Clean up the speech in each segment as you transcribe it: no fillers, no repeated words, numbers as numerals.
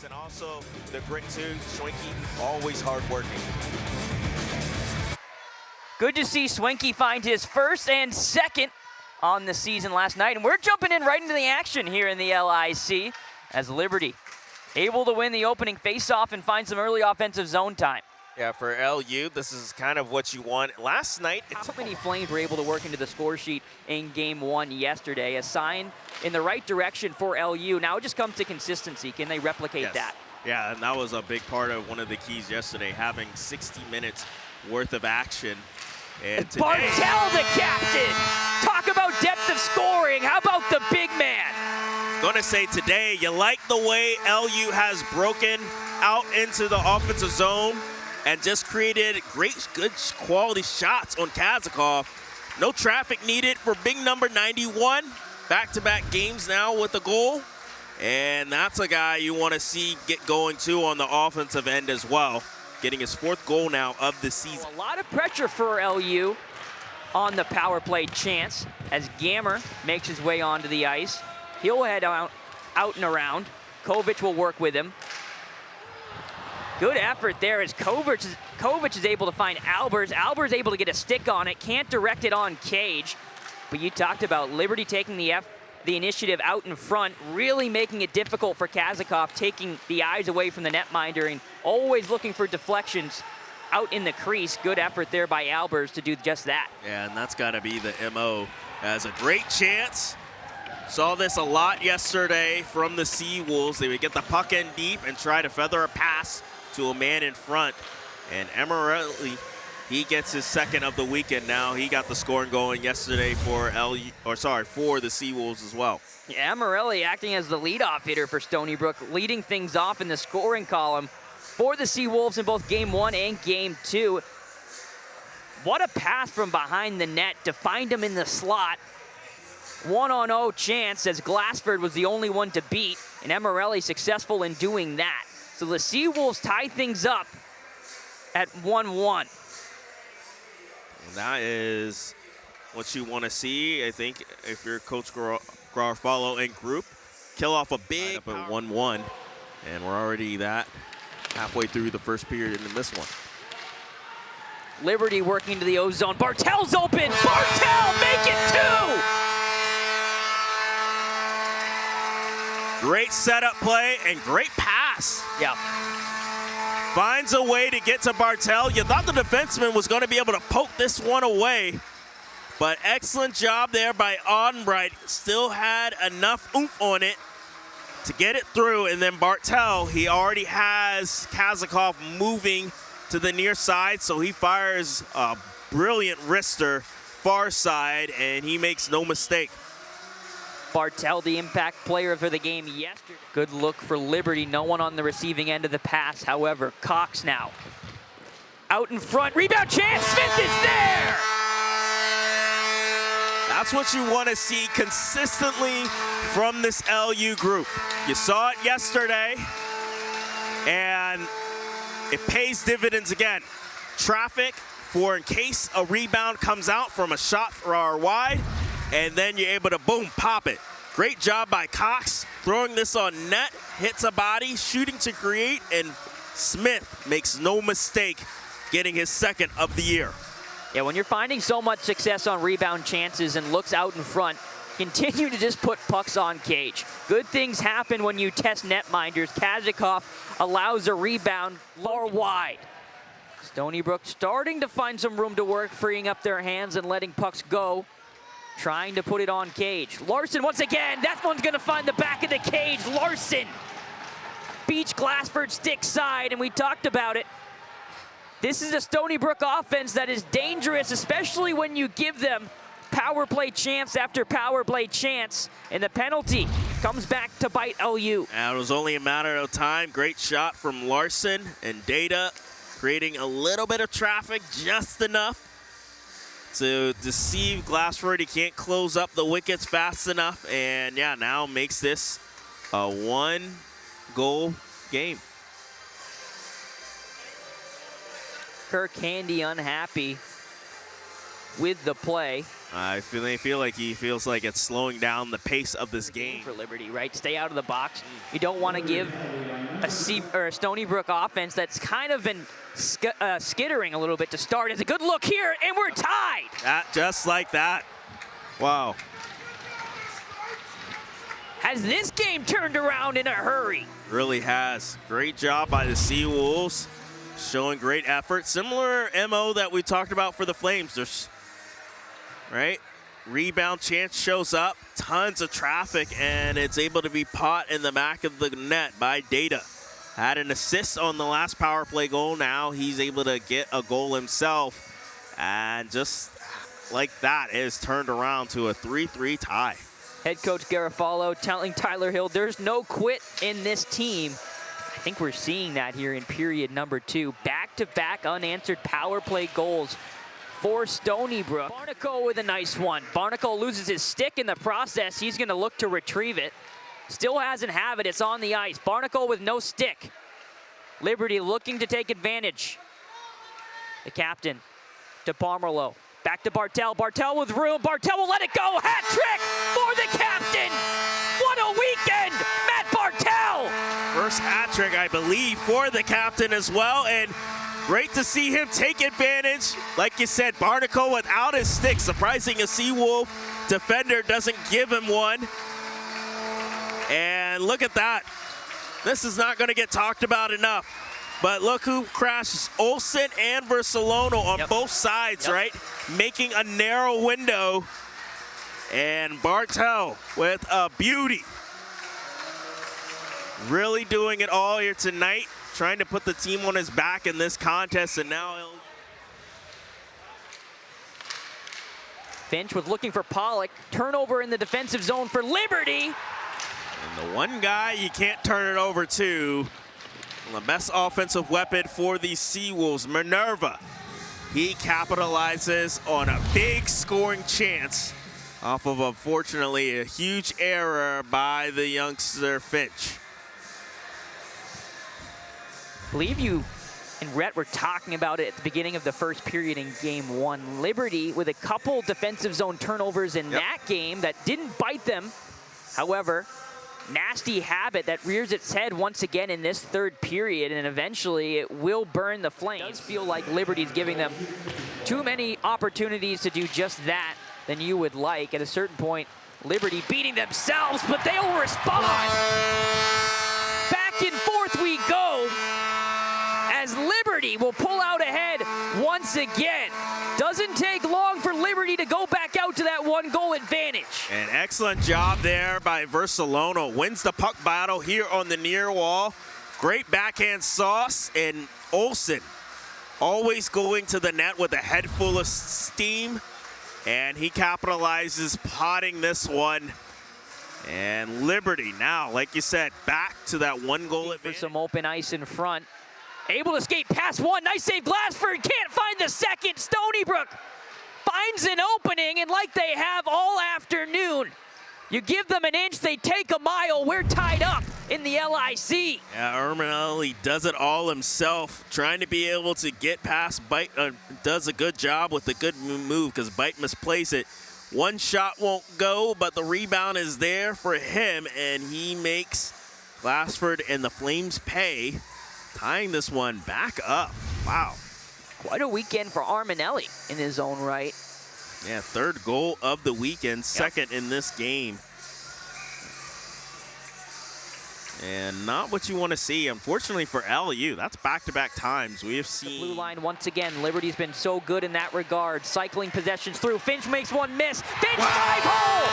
And also the grit too, Swanky, always hardworking. Good to see Swanky find his first and second on the season last night. And we're jumping in right into the action here in the LIC as Liberty able to win the opening faceoff and find some early offensive zone time. Yeah, for LU, this is kind of what you want. Last night, How many Flames were able to work into the score sheet in game one yesterday? A sign in the right direction for LU. Now it just comes to consistency. Can they replicate that? Yeah, and that was a big part of one of the keys yesterday, having 60 minutes worth of action. And today, Bartel, the captain! Talk about depth of scoring. How about the big man? Gonna say today, you like the way LU has broken out into the offensive zone and just created great, good quality shots on Kazakov. No traffic needed for big number 91. Back-to-back games now with a goal. And that's a guy you want to see get going too on the offensive end as well. Getting his fourth goal now of the season. A lot of pressure for LU on the power play chance as Gammer makes his way onto the ice. He'll head out and around. Kovic will work with him. Good effort there as Kovic is able to find Albers. Albers able to get a stick on it, can't direct it on Cage. But you talked about Liberty taking the initiative out in front, really making it difficult for Kazakov, taking the eyes away from the netminder and always looking for deflections out in the crease. Good effort there by Albers to do just that. Yeah, and that's got to be the MO. As a great chance. Saw this a lot yesterday from the Seawolves. They would get the puck in deep and try to feather a pass to a man in front. And Emerelli, he gets his second of the weekend now. He got the scoring going yesterday for for the Seawolves as well. Yeah, Emerelli acting as the leadoff hitter for Stonybrook, leading things off in the scoring column for the Seawolves in both game one and game two. What a pass from behind the net to find him in the slot. 1-on-0 chance as Glassford was the only one to beat, and Emerelli successful in doing that. So the Seawolves tie things up at 1-1. That is what you want to see. I think if you're Coach Garofalo and group, kill off a big up at 1-1, and we're already halfway through the first period in this one. Liberty working to the O-zone. Bartel's open. Bartel make it two! Great setup play and great pass. Yeah. Finds a way to get to Bartel. You thought the defenseman was going to be able to poke this one away, but excellent job there by Onbright. Still had enough oomph on it to get it through, and then Bartel, he already has Kazakov moving to the near side, so he fires a brilliant wrister far side, and he makes no mistake. Bartel, the impact player for the game yesterday. Good look for Liberty. No one on the receiving end of the pass. However, Cox now out in front. Rebound chance. Smith is there. That's what you want to see consistently from this LU group. You saw it yesterday, and it pays dividends again. Traffic for in case a rebound comes out from a shot far wide, and then you're able to, boom, pop it. Great job by Cox, throwing this on net, hits a body, shooting to create, and Smith makes no mistake getting his second of the year. Yeah, when you're finding so much success on rebound chances and looks out in front, continue to just put pucks on Cage. Good things happen when you test netminders. Kazakov allows a rebound far wide. Stonybrook starting to find some room to work, freeing up their hands and letting pucks go. Trying to put it on Cage. Larson once again, that one's gonna find the back of the cage. Larson beats Glassford stick side, and we talked about it. This is a Stonybrook offense that is dangerous, especially when you give them power play chance after power play chance, and the penalty comes back to bite LU. And it was only a matter of time. Great shot from Larson and Data, creating a little bit of traffic, just enough to deceive Glassford. He can't close up the wickets fast enough, and yeah, now makes this a one-goal game. Kirk Handy unhappy with the play. I feel like he feels like it's slowing down the pace of this game. For Liberty, right? Stay out of the box. You don't want to give a Stonybrook offense that's kind of been skittering a little bit to start. It's a good look here, and we're tied. Just like that. Wow. Has this game turned around in a hurry? Really has. Great job by the Seawolves, showing great effort. Similar MO that we talked about for the Flames. There's, right? Rebound chance shows up, tons of traffic, and it's able to be pot in the back of the net by Data. Had an assist on the last power play goal. Now he's able to get a goal himself, and just like that, it is turned around to a 3-3 tie. Head coach Garofalo telling Tyler Hill there's no quit in this team. I think we're seeing that here in period number 2. Back-to-back unanswered power play goals for Stonybrook. Barnacle with a nice one. Barnacle loses his stick in the process. He's going to look to retrieve it. Still hasn't have it. It's on the ice. Barnacle with no stick. Liberty looking to take advantage. The captain to Pomerleau. Back to Bartel. Bartel with room. Bartel will let it go. Hat trick for the captain. What a weekend, Matt Bartel. First hat trick, I believe, for the captain as well. And great to see him take advantage. Like you said, Barnacle without his stick. Surprising a Seawolf defender doesn't give him one. And look at that. This is not going to get talked about enough. But look who crashes. Olsen and Versalano on both sides, right? Making a narrow window. And Bartel with a beauty. Really doing it all here tonight. Trying to put the team on his back in this contest, and now he'll... Finch was looking for Pollock. Turnover in the defensive zone for Liberty. And the one guy you can't turn it over to, the best offensive weapon for the Seawolves, Minerva. He capitalizes on a big scoring chance off of, unfortunately, a huge error by the youngster Finch. I believe you and Rhett were talking about it at the beginning of the first period in game 1. Liberty with a couple defensive zone turnovers in that game that didn't bite them. However, nasty habit that rears its head once again in this third period, and eventually it will burn the Flames. It does feel like Liberty's giving them too many opportunities to do just that than you would like. At a certain point, Liberty beating themselves, but they'll respond. Back and forth we go as Liberty will pull out ahead once again. Doesn't take long for Liberty to go back out to that 1-goal advantage. An excellent job there by Versalano. Wins the puck battle here on the near wall. Great backhand sauce, and Olsen always going to the net with a head full of steam. And he capitalizes, potting this one. And Liberty now, like you said, back to that 1-goal advantage. For some open ice in front. Able to skate past one. Nice save, Glassford. Can't find the second. Stonybrook finds an opening, and like they have all afternoon, you give them an inch, they take a mile. We're tied up in the LIC. Yeah, Ermanelli does it all himself, trying to be able to get past Bite. Does a good job with a good move because Bite misplays it. One shot won't go, but the rebound is there for him, and he makes Glassford and the Flames pay, tying this one back up. Wow. Quite a weekend for Armanelli in his own right. Yeah, third goal of the weekend, second in this game. And not what you want to see, unfortunately, for LU. That's back-to-back times we have seen. The blue line once again. Liberty's been so good in that regard. Cycling possessions through. Finch makes one miss. Finch, 5-hole!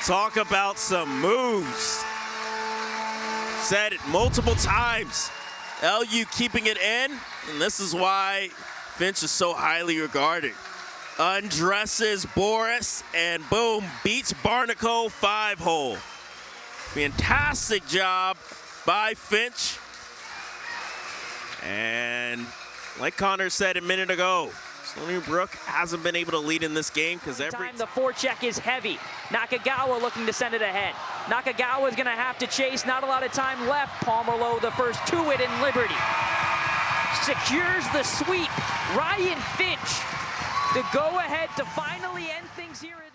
Talk about some moves. Said it multiple times. LU keeping it in, and this is why Finch is so highly regarded. Undresses Boris, and boom, beats Barnacle 5-hole. Fantastic job by Finch. And like Connor said a minute ago, Stonybrook hasn't been able to lead in this game because every time the forecheck is heavy. Nakagawa looking to send it ahead. Nakagawa is going to have to chase. Not a lot of time left. Pomerleau the first to it in Liberty. Secures the sweep. Ryan Finch, the go-ahead to finally end things. things here at